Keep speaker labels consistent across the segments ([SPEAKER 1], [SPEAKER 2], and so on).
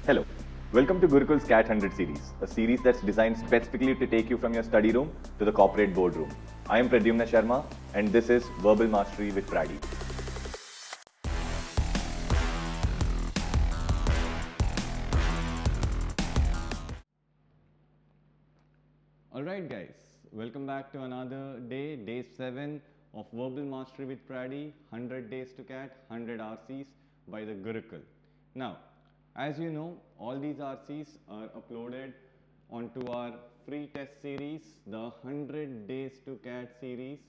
[SPEAKER 1] Hello, welcome to Gurukul's Cat 100 series, a series that's designed specifically to take you from your study room to the corporate boardroom. I am Pradyumna Sharma, and this is Verbal Mastery with Pradi.
[SPEAKER 2] Alright guys, welcome back to another day, day 7 of Verbal Mastery with Pradi, 100 Days to Cat, 100 RCs by the Gurukul. Now, as you know, all these RCs are uploaded onto our free test series, the 100 Days to Cat series.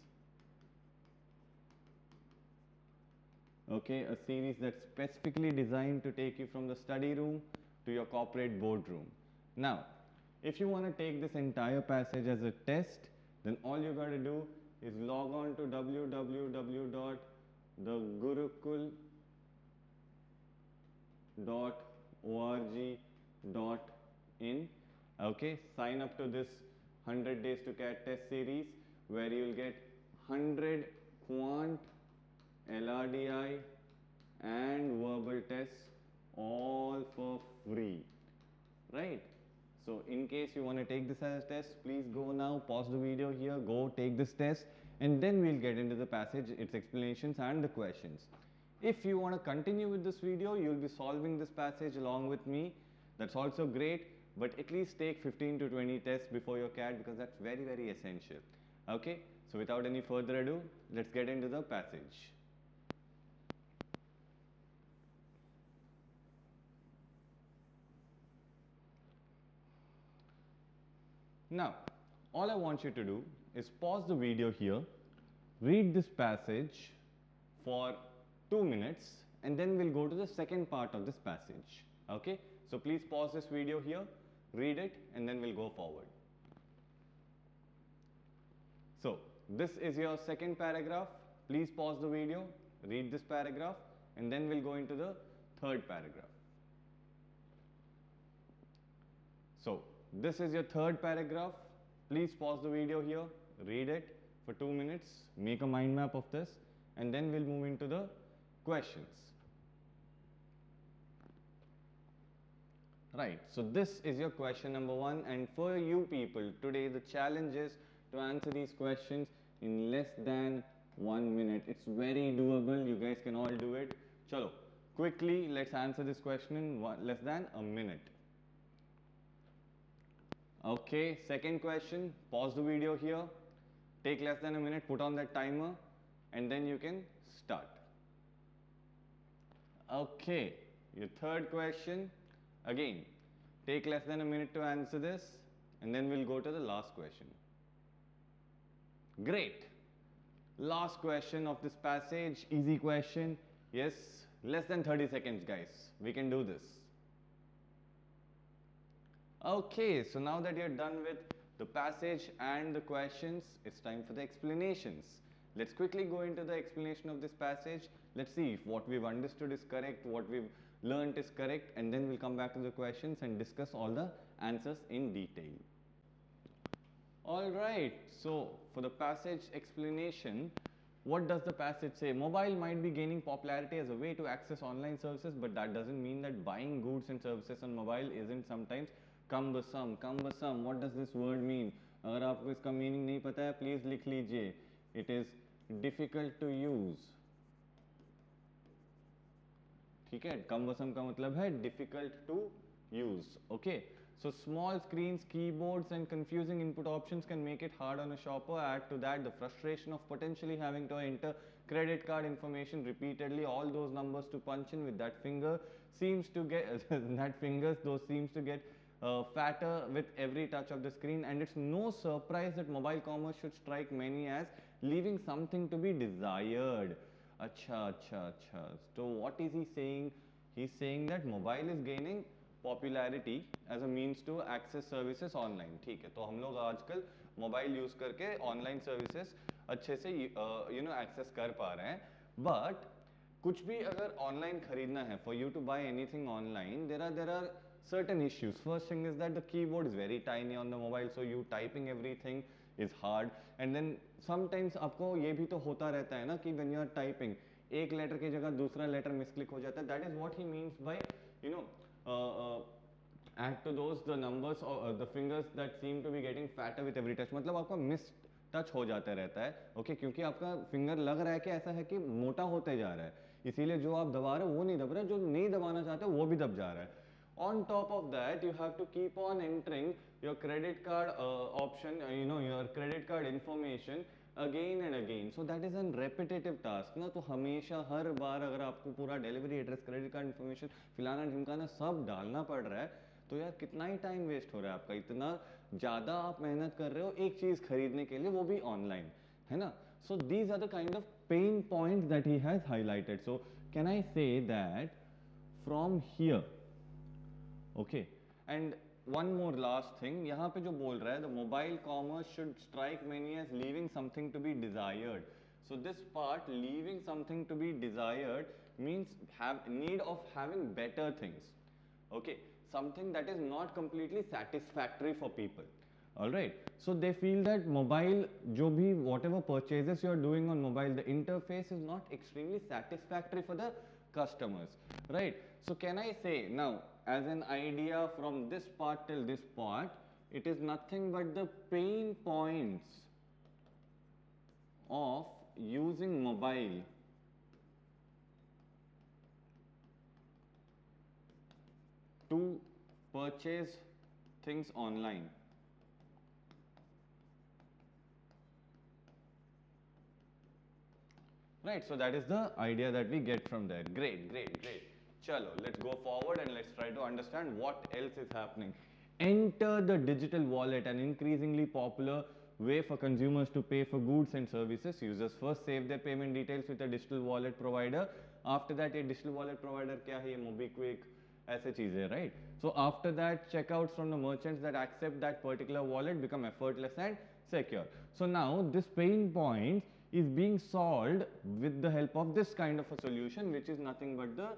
[SPEAKER 2] Okay, a series that's specifically designed to take you from the study room to your corporate boardroom. Now, if you want to take this entire passage as a test, then all you got to do is log on to www.gurukul.org.in. Okay, sign up to this 100 Days to Cat test series where you'll get 100 quant, LRDI and verbal tests all for free, right? So in case you want to take this as a test, please go now, pause the video here, go take this test, and then we'll get into the passage, its explanations and the questions. If you want to continue with this video, you'll be solving this passage along with me. That's also great, but at least take 15 to 20 tests before your CAT because that's very, very essential. Okay, so without any further ado, let's get into the passage. Now, all I want you to do is pause the video here, read this passage for 2 minutes, and then we'll go to the second part of this passage. Okay? So please pause this video here, read it, and then we'll go forward. So, this is your second paragraph. Please pause the video, read this paragraph, and then we'll go into the third paragraph. So, this is your third paragraph. Please pause the video here, read it for 2 minutes, make a mind map of this, and then we'll move into the questions. Right, so this is your question number 1, and for you people, today the challenge is to answer these questions in less than 1 minute. It's very doable, you guys can all do it. Chalo, quickly let's answer this question in less than a minute. Okay, second question, pause the video here, take less than a minute, put on that timer, and then you can start. Okay, your third question, again, take less than a minute to answer this, and then we'll go to the last question. Great. Last question of this passage, easy question. Yes, less than 30 seconds, guys. We can do this. Okay, so now that you're done with the passage and the questions, it's time for the explanations. Let's quickly go into the explanation of this passage. Let's see if what we've understood is correct, what we've learned is correct, and then we'll come back to the questions and discuss all the answers in detail. Alright, so for the passage explanation, what does the passage say? Mobile might be gaining popularity as a way to access online services, but that doesn't mean that buying goods and services on mobile isn't sometimes cumbersome. Cumbersome, what does this word mean? अगर आपको इसका meaning नहीं पता है, please लिख लीजिए. It is difficult to use. ठीक है, cumbersome का मतलब है difficult to use. Okay. So small screens, keyboards and confusing input options can make it hard on a shopper. Add to that the frustration of potentially having to enter credit card information repeatedly. All those numbers to punch in with that finger seems to get those seems to get fatter with every touch of the screen, and it's no surprise that mobile commerce should strike many as leaving something to be desired. Acha. So what is he saying? He's saying that mobile is gaining popularity as a means to access services online. ठीक है, तो हम लोग आजकल mobile use करके online services अच्छे से access कर पा रहे हैं. बट कुछ भी अगर ऑनलाइन खरीदना है, for you to buy anything online, there are certain issues. First thing is that the keyboard is very tiny on the mobile, so you typing everything is hard. And then sometimes आपको ये भी तो होता रहता है ना कि when you are typing एक लेटर की जगह दूसरा लेटर मिसक्लिक हो जाता है. That is what he means by add to those the numbers or the fingers that seem to be getting fatter with every touch, मतलब आपका मिस टच हो जाता रहता है, ओके क्योंकि आपका फिंगर लग रहा है कि ऐसा है कि मोटा होते जा रहा है, इसीलिए जो आप दबा रहे हो वो नहीं दब रहा है, जो नहीं दबाना चाहते वो भी दब जा रहा है. On top of that, you have to keep on entering your credit card option, your credit card information again and again. So that is a repetitive task ना. तो हमेशा हर बार अगर आपको पूरा delivery address, credit card information, फलाना ढिमकाना सब डालना पड़ रहा है, तो यार कितना ही टाइम वेस्ट हो रहा है आपका. इतना ज़्यादा आप मेहनत कर रहे हो एक चीज़ खरीदने के लिए, वो भी ऑनलाइन, है ना. So these are the kind of pain points that he has highlighted. So can I say that from here, okay. And one more last thing, यहाँ पे जो बोल रहा है, the mobile commerce should strike many as leaving something to be desired. So this part, leaving something to be desired, means have need of having better things, okay, something that is not completely satisfactory for people. All right, so they feel that mobile jo bhi whatever purchases you are doing on mobile, the interface is not extremely satisfactory for the customers, right? So can I say now, as an idea, from this part till this part, it is nothing but the pain points of using mobile to purchase things online. Right, so that is the idea that we get from there. Great, great, great. Chalo, let's go forward and let's try to understand what else is happening. Enter the digital wallet, an increasingly popular way for consumers to pay for goods and services. Users first save their payment details with a digital wallet provider. After that, a digital wallet provider क्या है, ये MobiKwik, ऐसे चीजें, right? So after that, checkouts from the merchants that accept that particular wallet become effortless and secure. So now this pain point is being solved with the help of this kind of a solution, which is nothing but the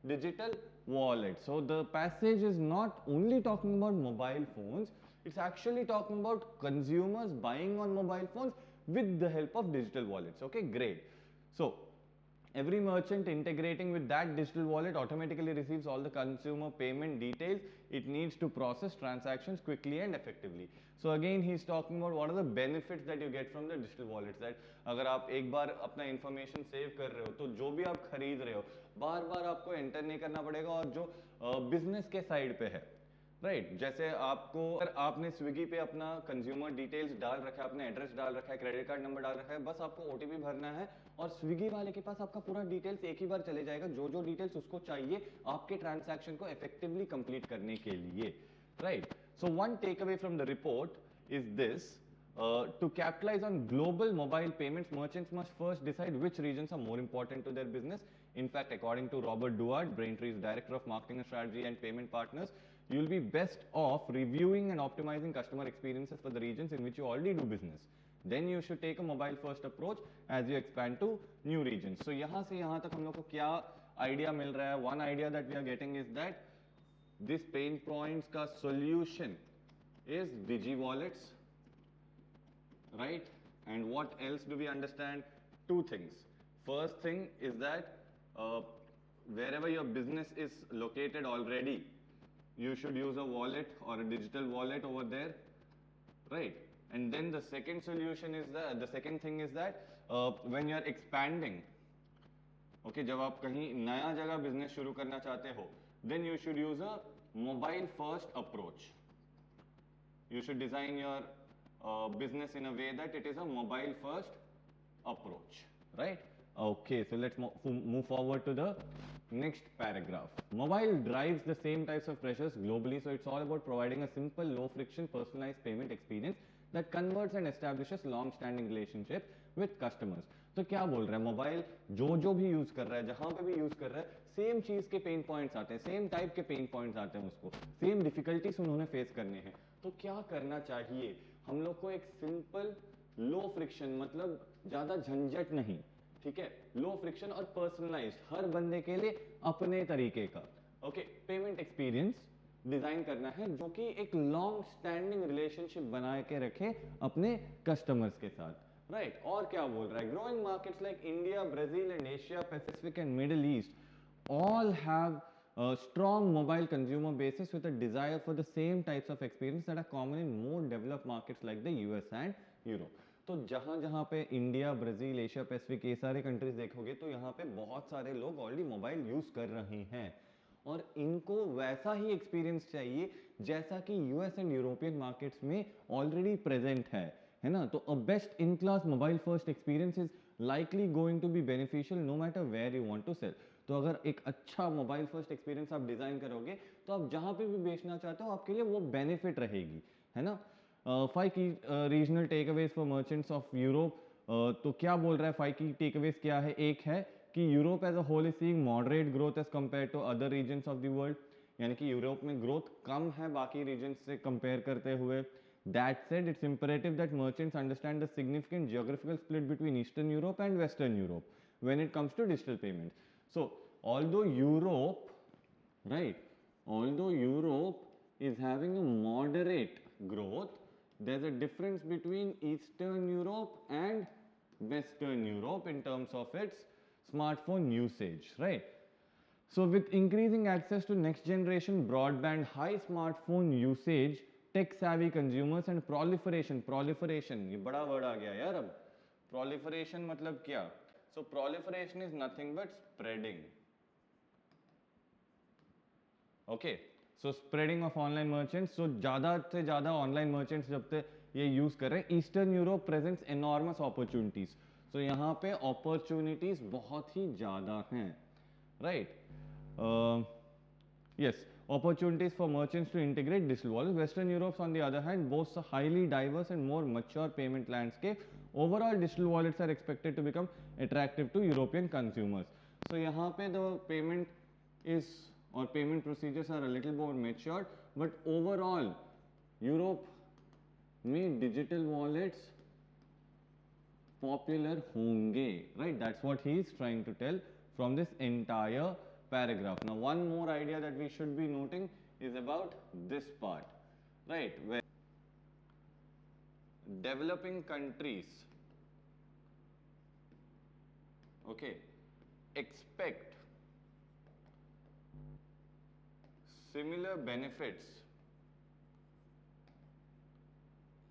[SPEAKER 2] digital wallet. So the passage is not only talking about mobile phones, it's actually talking about consumers buying on mobile phones with the help of digital wallets. Okay, great. So every merchant integrating with that digital wallet automatically receives all the consumer payment details it needs to process transactions quickly and effectively. So again he is talking about what are the benefits that you get from the digital wallets, that अगर आप एक बार अपना information save कर रहे हो तो जो भी आप खरीद रहे हो बार बार आपको enter नहीं करना पड़ेगा. और जो business के side पे है, राइट जैसे आपको अगर आपने स्विगी पे अपना कंज्यूमर डिटेल्स डाल रखा है, अपना एड्रेस डाल रखा है, क्रेडिट कार्ड नंबर डाल रखा है, बस आपको ओटीपी भरना है और स्विगी वाले के पास आपका पूरा डिटेल्स एक ही बार चले जाएगा, जो जो डिटेल्स उसको चाहिए आपके ट्रांजैक्शन को इफेक्टिवली कंप्लीट करने के लिए, right. So one take away from the report is this. To capitalize on global mobile payments, merchants must first decide which regions are more important to their business. In fact, according to Robert Duart, Braintree's Director of Marketing and Strategy and Payment Partners, you will be best off reviewing and optimizing customer experiences for the regions in which you already do business. Then you should take a mobile first approach as you expand to new regions. So यहाँ से यहाँ तक हम लोग को क्या idea मिल रहा है? One idea that we are getting is that this pain points का solution is Digi Wallets. Right? And what else do we understand? Two things. First thing is that wherever your business is located already, you should use a wallet or a digital wallet over there, right? And then the second solution is that the second thing is that when you are expanding, okay, जब आप कहीं नया जगह business शुरू करना चाहते हो, then you should use a mobile first approach. You should design your business in a way that it is a mobile first approach, right? Okay, so let's move forward to the next paragraph. Mobile drives the same types of pressures globally, so it's all about providing a simple, low friction, personalized payment experience that converts and establishes long standing relationship with customers. तो क्या बोल रहा है, mobile जो जो भी use कर रहा है, जहां पे भी यूज कर रहा है, सेम चीज के पेन पॉइंट्स आते हैं, सेम टाइप के पेन पॉइंट्स आते हैं, उसको सेम डिफिकल्टीज उन्होंने फेस करने हैं. तो क्या करना चाहिए हम लोग को? एक सिंपल लो फ्रिक्शन, मतलब ज्यादा झंझट नहीं, ठीक है, लो फ्रिक्शन और पर्सनलाइज्ड, हर बंदे के लिए अपने तरीके का, ओके, पेमेंट एक्सपीरियंस डिजाइन करना है जो कि एक लॉन्ग स्टैंडिंग रिलेशनशिप बना के रखे अपने कस्टमर्स के साथ, राइट. और क्या बोल रहा है? Growing markets like India, Brazil and Asia Pacific and middle east all have strong mobile consumer bases with a desire for the same types of experience that are common in more developed markets like the US and Europe. तो जहाँ जहाँ पे India, Brazil, Asia Pacific ये सारे countries देखोगे तो यहाँ पे बहुत सारे लोग ऑलरेडी मोबाइल यूज़ कर रहे हैं और इनको वैसा ही एक्सपीरियंस चाहिए जैसा कि यूएस एंड यूरोपियन मार्केट्स में ऑलरेडी प्रेजेंट है ना. तो a best in class mobile first experience is likely going to be beneficial no matter where you want to sell. तो अगर एक अच्छा मोबाइल फर्स्ट एक्सपीरियंस आप डिजाइन करोगे तो आप जहां पे भी बेचना चाहते हो आपके लिए वो बेनिफिट रहेगी, है ना. 5 की regional takeaways for merchants of Europe. तो क्या बोल रहा है 5 की टेकअवेज क्या है. एक है कि Europe as a whole is seeing moderate growth as compare to other regions of the world. यानी कि यूरोप में ग्रोथ कम है बाकी रीजन्स से कंपेयर करते हुए. That said, it's imperative that merchants understand the significant geographical split between Eastern Europe and Western Europe when it comes to digital payments. So, although Europe, right, although Europe is having a moderate growth, there's a difference between Eastern Europe and Western Europe in terms of its smartphone usage, right? So with increasing access to next generation broadband, high smartphone usage, tech savvy consumers and proliferation ये बड़ा word आ गया यार अब. proliferation मतलब क्या. so proliferation is nothing but spreading. okay, so spreading of online merchants. so ज़्यादा से ज़्यादा online merchants जब तक ये यूज कर रहे हैं. Eastern Europe presents enormous opportunities. so यहाँ पे opportunities बहुत ही ज़्यादा हैं, right? Yes, opportunities for merchants to integrate digital wallets. Western Europe, on the other hand, boasts a highly diverse and more mature payment landscape. Overall, digital wallets are expected to become attractive to European consumers. So, यहाँ पे the payment is or payment procedures are a little more matured, but overall, Europe में digital wallets popular होंगे, right? That's what he is trying to tell from this entire paragraph. Now, one more idea that we should be noting is about this part, right? Where developing countries, okay, expect similar benefits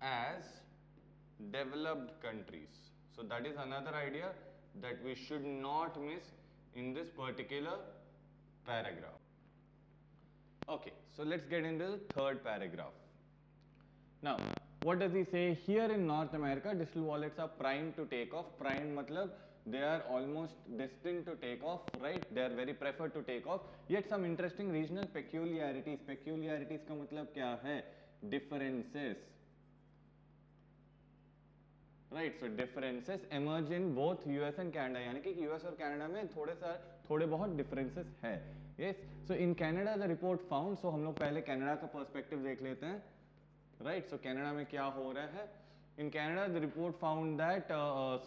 [SPEAKER 2] as developed countries. So that is another idea that we should not miss in this particular paragraph. Okay, so let's get into the third paragraph. Now, what does he say? Here in North America, digital wallets are primed to take off. Primed matlab they are almost destined to take off, right? They are very preferred to take off. Yet some interesting regional peculiarities. Peculiarities का मतलब क्या है? Differences. Right, so differences emerge in both US and Canada. यानी कि US और Canada में थोड़े बहुत differences है. Yes, so in Canada the report found. So हम लोग पहले Canada का perspective देख लेते हैं. Right, so Canada में क्या हो रहा है? In Canada, the report found that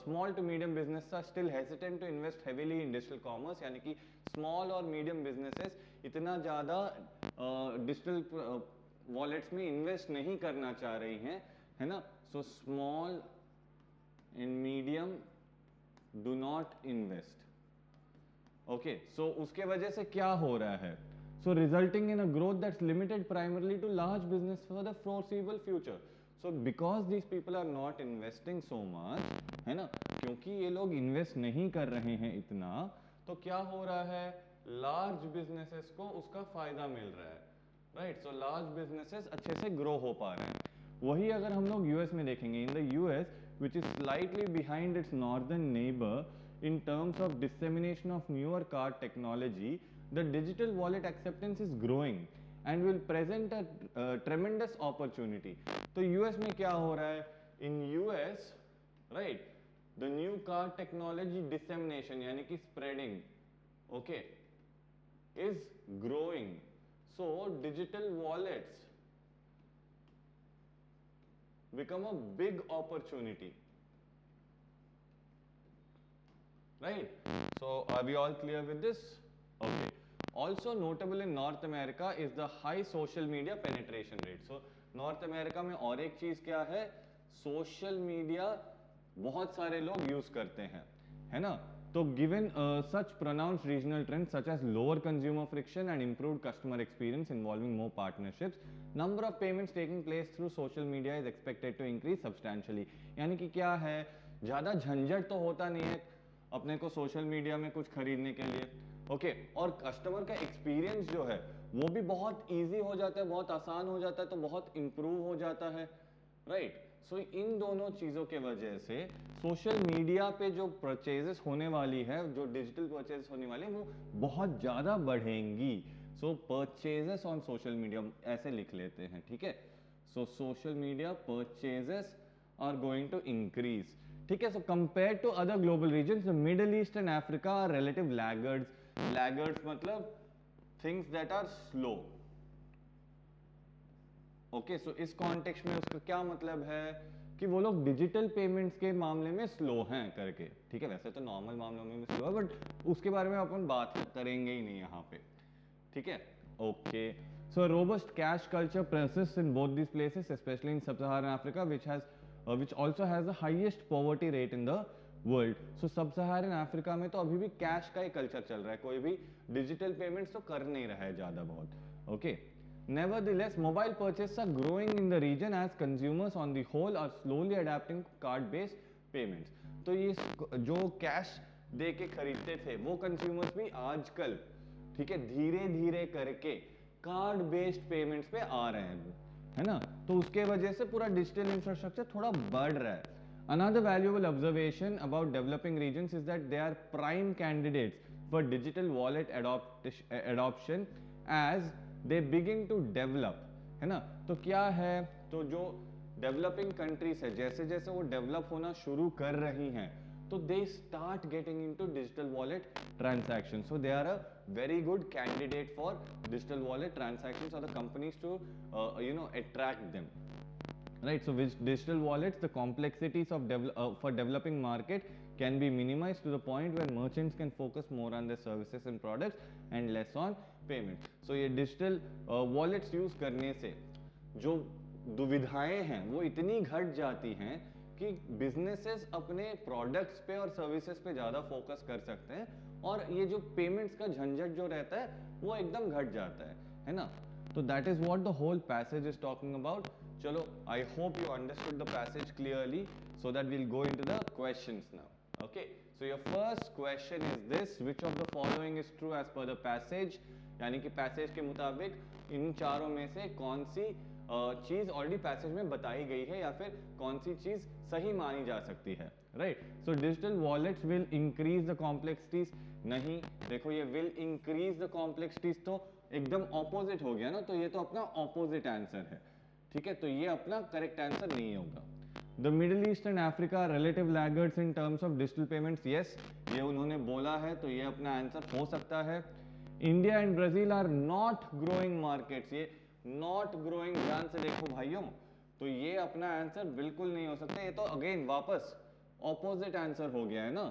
[SPEAKER 2] small to medium businesses are still hesitant to invest heavily in digital commerce. यानी कि small और medium businesses इतना ज़्यादा digital wallets में invest नहीं करना चाह रही हैं, है ना? So small and medium do not invest. Okay, so उसके वजह से क्या हो रहा है? So resulting in a growth that's limited primarily to large business for the foreseeable future. So because these people are not investing so much, है ना? क्योंकि ये लोग invest नहीं कर रहे हैं इतना, तो क्या हो रहा है? Large businesses को उसका फायदा मिल रहा है, right? So large businesses अच्छे से grow हो पा रहे हैं. वही अगर हम लोग US में देखेंगे, in the US, which is slightly behind its northern neighbor in terms of dissemination of newer card technology, the digital wallet acceptance is growing and will present a tremendous opportunity. तो US में क्या हो रहा है? In US, right, the new card technology dissemination यानी कि spreading, okay, is growing. So digital wallets become a big opportunity, right? So are we all clear with this? Okay. Also notable in North America is the high social media penetration rate. So North America में और एक चीज क्या है? Social media बहुत सारे लोग use करते हैं, है ना? तो given such pronounced regional trends such as lower consumer friction and improved customer experience involving more partnerships, number of payments taking place through social media is expected to increase substantially. यानी कि क्या है, ज़्यादा झंझट तो होता नहीं है अपने को सोशल मीडिया में कुछ खरीदने के लिए, ओके और कस्टमर का एक्सपीरियंस जो है वो भी बहुत ईजी हो जाता है, बहुत आसान हो जाता है, तो बहुत इम्प्रूव हो जाता है, राइट। सो इन दोनों चीज़ों के वजह से सोशल मीडिया पे जो परचेजेस होने वाली है, जो डिजिटल परचेजेस होने वाली है, वो बहुत ज़्यादा बढ़ेंगी। So purchases on social media ऐसे लिख लेते हैं, ठीक है। So social media purchases are going to increase, ठीक है। So compare to other global regions, the Middle East and Africa are relative laggards. Laggards मतलब things that are slow, okay. So इस कॉन्टेक्स्ट में उसका क्या मतलब है कि वो लोग डिजिटल पेमेंट्स के मामले में स्लो हैं करके, ठीक है। वैसे तो नॉर्मल मामलों में भी स्लो है, बट उसके बारे में अपन बात करेंगे ही नहीं यहाँ पे, ठीक है, okay. So robust cash culture persists in both these places, especially in sub-Saharan Africa, which also has the highest poverty rate in the world. So sub-Saharan Africa में तो अभी भी कैश का ही कल्चर चल रहा है, कोई भी डिजिटल पेमेंट्स तो कर नहीं रहा है ज़्यादा बहुत, okay. Nevertheless, mobile purchases are growing in the region as consumers on the whole are slowly adapting card-based payments. तो ये जो कैश दे के खरीदते थे वो कंज्यूमर्स भी आजकल, ठीक है, धीरे धीरे करके कार्ड बेस्ड पेमेंट्स पे आ रहे हैं, है ना। तो उसके वजह से पूरा डिजिटल इंफ्रास्ट्रक्चर थोड़ा बढ़ रहा है। Another valuable observation about developing regions is that they are prime candidates for digital wallet adoption as they begin to develop, है ना। तो क्या है, तो जो डेवलपिंग कंट्रीज है जैसे जैसे वो डेवलप होना शुरू कर रही हैं, तो they start getting into digital wallet transaction, so they are a very good candidate for digital wallet transactions or the companies to attract them, right. So with digital wallets the complexities of for developing market can be minimized to the point where merchants can focus more on their services and products and less on payment. So ये digital wallets use करने से जो दुविधाएं हैं वो इतनी घट जाती हैं कि बिजनेसेस अपने प्रोडक्ट्स पे और सर्विसेज पे ज़्यादा फोकस कर सकते हैं, और ये जो पेमेंट्स का झंझट जो रहता है वो एकदम घट जाता है ना। तो that is what the whole passage is talking about. चलो, I hope you understood the passage clearly, so that we'll go into the questions now, okay. So your first question is this, which of the following is true as per the passage, यानी कि passage के मुताबिक इन चारों में से कौन सी चीज already passage में बताई गई है या फिर कौन सी चीज सही मानी जा सकती है, right. So digital wallets will increase the complexities, नहीं, देखो ये विल इंक्रीज द कॉम्प्लेक्सिटीज तो एकदम ऑपोजिट हो गया ना, तो ये तो अपना ऑपोजिट आंसर है, ठीक है, तो ये अपना करेक्ट आंसर नहीं होगा। The Middle East and Africa relative laggards in terms of digital payments, yes, ये उन्होंने बोला है, तो ये अपना आंसर हो सकता है। India and Brazil are not growing markets, ये नॉट ग्रोइंग, ध्यान से देखो भाइयों, तो ये अपना आंसर बिल्कुल नहीं हो सकता, ये तो अगेन वापस ऑपोजिट आंसर हो गया है ना,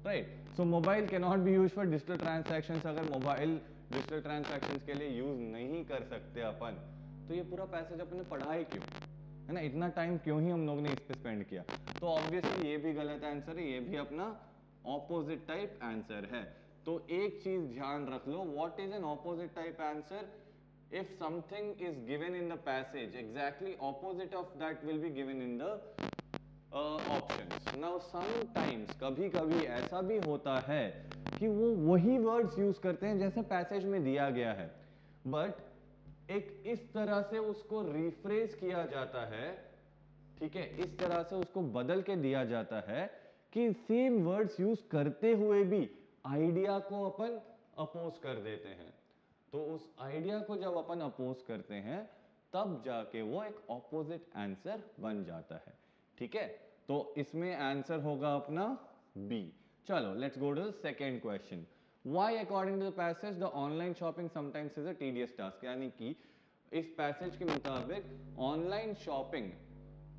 [SPEAKER 2] right. So mobile can not be use for digital transactions, अगर मोबाइल डिजिटल ट्रांजैक्शंस के लिए यूज नहीं कर सकते अपन, तो ये पूरा पैसेज अपने पढ़ा ही क्यों, है ना, इतना टाइम क्यों ही हम लोग ने इस पे स्पेंड किया। तो ऑब्वियसली ये भी गलत आंसर है, ये भी अपना ऑपोजिट टाइप आंसर है। तो एक चीज ध्यान रख लो, what is an opposite type answer? If something is given in the passage, exactly opposite of that will be given in the options. Now sometimes कभी कभी ऐसा भी होता है कि वो वही वर्ड्स यूज करते हैं जैसे पैसेज में दिया गया है, बट एक इस तरह से उसको रिफ्रेज किया जाता है, ठीक है, इस तरह से उसको बदल के दिया जाता है कि सेम वर्ड्स यूज करते हुए भी आइडिया को अपन अपोज कर देते हैं। तो उस आइडिया को जब अपन अपोज करते हैं तब जाके वो एक ऑपोजिट आंसर बन जाता है, ठीक है। तो इसमें आंसर होगा अपना बी। चलो, let's go to the second question. Why according to the passage the online shopping sometimes is a tedious task, यानी कि इस पैसेज के मुताबिक ऑनलाइन शॉपिंग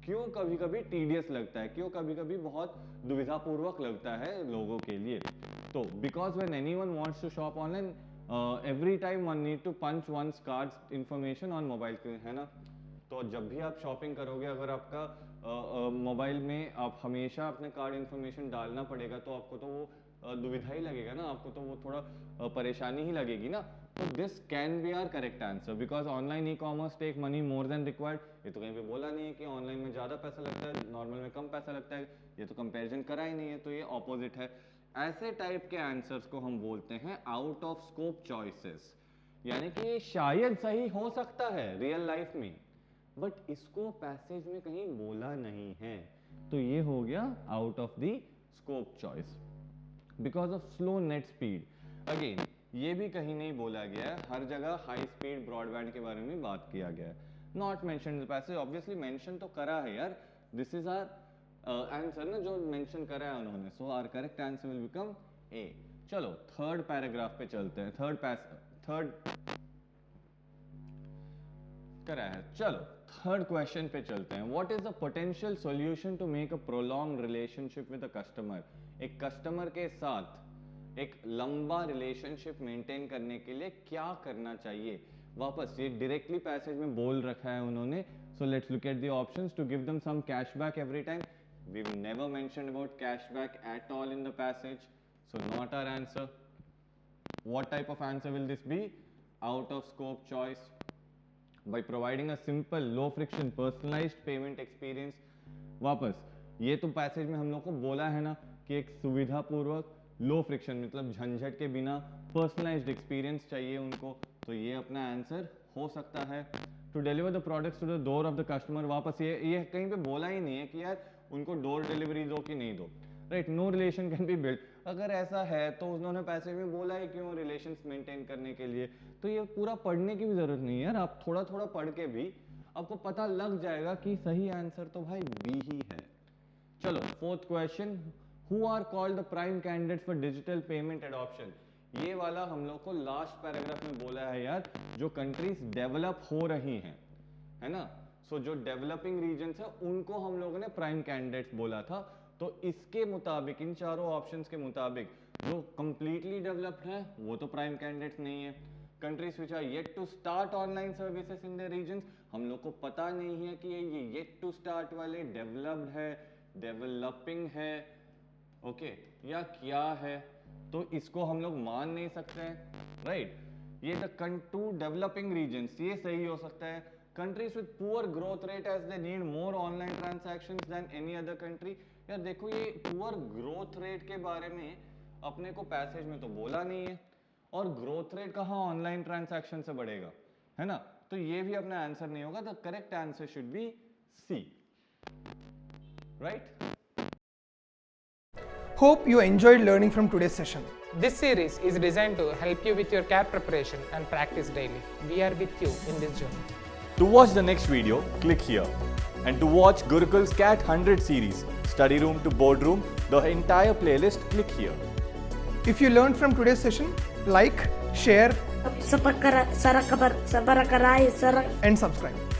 [SPEAKER 2] क्यों कभी कभी टीडियस लगता है, क्यों कभी कभी बहुत दुविधापूर्वक लगता है लोगों के लिए। तो because when anyone wants to shop online every time one need to punch one's card's information on mobile screen, है ना। तो जब भी आप शॉपिंग करोगे, अगर आपका मोबाइल में आप हमेशा अपने कार्ड इन्फॉर्मेशन डालना पड़ेगा, तो आपको तो वो दुविधा ही लगेगा ना आपको, तो वो थोड़ा परेशानी ही लगेगी ना। तो this can be our correct answer because online e commerce take money more than required. ये तो कहीं पे बोला नहीं है कि ऑनलाइन में ज़्यादा पैसा लगता है, नॉर्मल में कम पैसा लगता है, ये तो कंपैरिजन करा ही नहीं है, तो ये ऑपोजिट है। ऐसे टाइप के आंसर्स को हम बोलते हैं आउट ऑफ स्कोप चॉइसेस, यानी कि ये शायद सही हो सकता है रियल लाइफ में, बट इसको पैसेज में कहीं बोला नहीं है, तो ये हो गया out of the scope choice because of slow net speed. Again ये भी कहीं नहीं बोला गया है, हर जगह हाई स्पीड ब्रॉडबैंड के बारे में बात किया गया है। Not mention in the passage, obviously mention तो करा है यार, दिस इज आवर आंसर ना जो मेंशन करा है उन्होंने, so our correct answer will become A. चलो थर्ड पैराग्राफ पे चलते हैं, थर्ड करा है, चलो थर्ड क्वेश्चन पे चलते हैं। What is the potential solution to make a prolonged relationship with a customer? एक कस्टमर के साथ एक लंबा रिलेशनशिप मेंटेन करने के लिए क्या करना चाहिए? वापस ये डायरेक्टली पैसेज में बोल रखा है उन्होंने, so let's look at the options to give them some cashback every time. We've never mentioned about cashback at all in the passage, so not our answer. What type of answer will this be? Out of scope choice. By providing a simple, low friction, personalized payment experience. वापस ये तो passage में हम लोग को बोला है ना कि एक सुविधापूर्वक लो फ्रिक्शन मतलब झंझट के बिना पर्सनलाइज्ड एक्सपीरियंस चाहिए उनको, तो ये अपना आंसर हो सकता है। To deliver the products to the door of the customer, वापस ये कहीं पे बोला ही नहीं है कि यार उनको डोर डिलीवरी दो कि नहीं दो, right? No relation can be build. अगर ऐसा है तो उन्होंने पैसेज में बोला है क्यों रिलेशंस मेंटेन करने के लिए, तो ये पूरा पढ़ने की भी जरूरत नहीं है यार, आप थोड़ा थोड़ा पढ़ के भी आपको पता लग जाएगा कि सही आंसर तो भाई बी ही है। चलो fourth question, who are called the prime candidate for digital payment adoption? ये वाला हम लोग को लास्ट पैराग्राफ में बोला है यार, जो कंट्रीज डेवलप हो रही हैं, है ना, सो जो डेवलपिंग रीजन्स है उनको हम लोगों ने प्राइम कैंडिडेट्स बोला था। तो इसके मुताबिक, इन चारों ऑप्शंस के मुताबिक, जो कंप्लीटली डेवलप्ड है वो तो प्राइम कैंडिडेट्स नहीं है। Countries which are yet to start online services in the regions, हम लोग को पता नहीं है कि ये येट टू स्टार्ट वाले डेवलप्ड है, डेवलपिंग है, ओके, या क्या है, तो इसको हम लोग मान नहीं सकते हैं, राइट? ये द टू डेवलपिंग रीजन्स, ये सही हो सकता है। Countries with poor growth rate as they need more online transactions than any other country. यार देखो ये पुअर ग्रोथ रेट के बारे में अपने को पैसेज में तो बोला नहीं है, और ग्रोथ रेट कहाँ ऑनलाइन ट्रांजैक्शन से बढ़ेगा, है ना? तो ये भी अपना आंसर नहीं होगा। The correct answer should be C, right?
[SPEAKER 3] Hope you enjoyed learning from today's session.
[SPEAKER 4] This series is designed to help you with your CAT preparation and practice daily. We are with you in this journey.
[SPEAKER 1] To watch the next video, click here. And to watch Gurukul's CAT 100 series, study room to boardroom, the entire playlist, click here.
[SPEAKER 3] If you learned from today's session, like, share
[SPEAKER 5] subscribe
[SPEAKER 3] and subscribe.